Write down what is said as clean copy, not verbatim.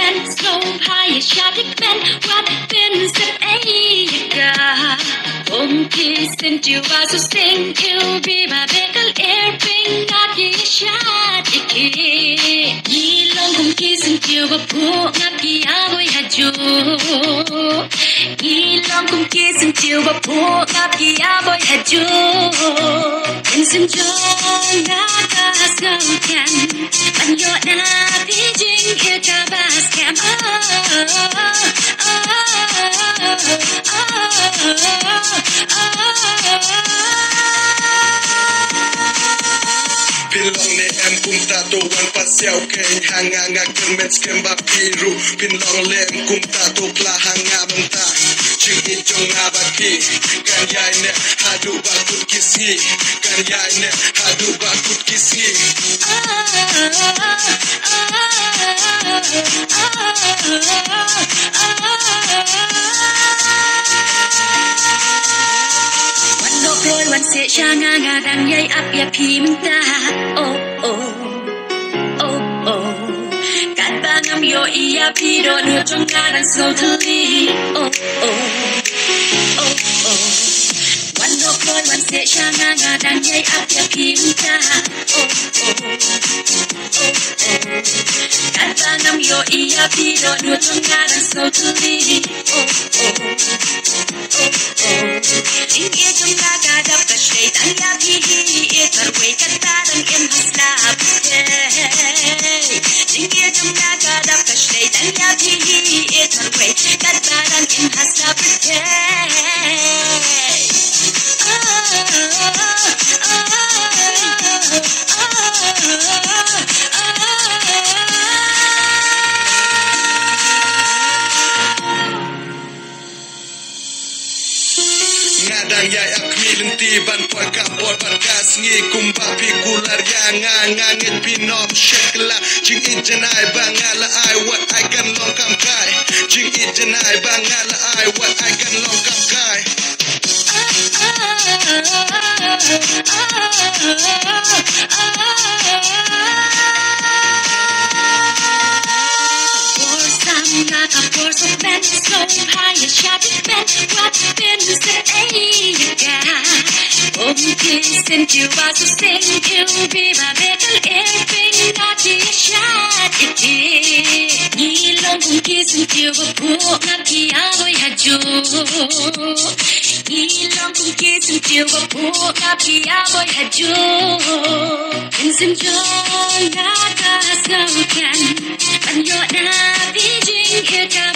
men, slow high shouting men, what been said Om peace and you are so sing, you'll be my bagel airbring, not ye shot Ye long home kiss and you were poor, not ye avoy had you. Ye long home kiss and you were poor, not ye avoy had you. And some joy, not a snow can, and you're not teaching here to basket. Pinlong ni em kum tato wan pasiao keng hanga nga kermet skemba piru Pinlong le em kum tato kla hanga menta Ching ijong abaki kan yai ne hadu bakut kisi kan yai ne hadu bakut kisi Lôiวันเสียชางางาดังใหญ่อับยาพิมตาโอ้โอ้โอ้โอ้กัดบางamโยอียาพีโดเนื้อจงกาดังโซทลีโอ้โอ้โอ้โอ้วันโลกลอยวันเสียชางางาดังใหญ่อับยาพิมตาโอ้โอ้โอ้โอ้กัดบางamโยอียาพีโดเนื้อจงกาดังโซทลีโอ้โอ้Inge jumla gadap ka shaitan ya bihi itarwe katadan in haslab Inge jumla gadap ka shaitan ya bihi itarwe katadan in haslab Ngadang yai akmilin tiban poy kapor bagas ngi kumba pikular yang ngangit pinom shekla jing ijanai bangala I what I can long kam kai jing ijanai bangala I what I can long kam kai Not a force of men, so high a shouting men, what been said Om kiss and you are to sing, you'll be my little airbring, not a shot Ye long kiss and you were poor, not the avoy had you. Ye long kiss and you were poor, not the avoy had you. And some joy, not a snow can, and you're not teaching here.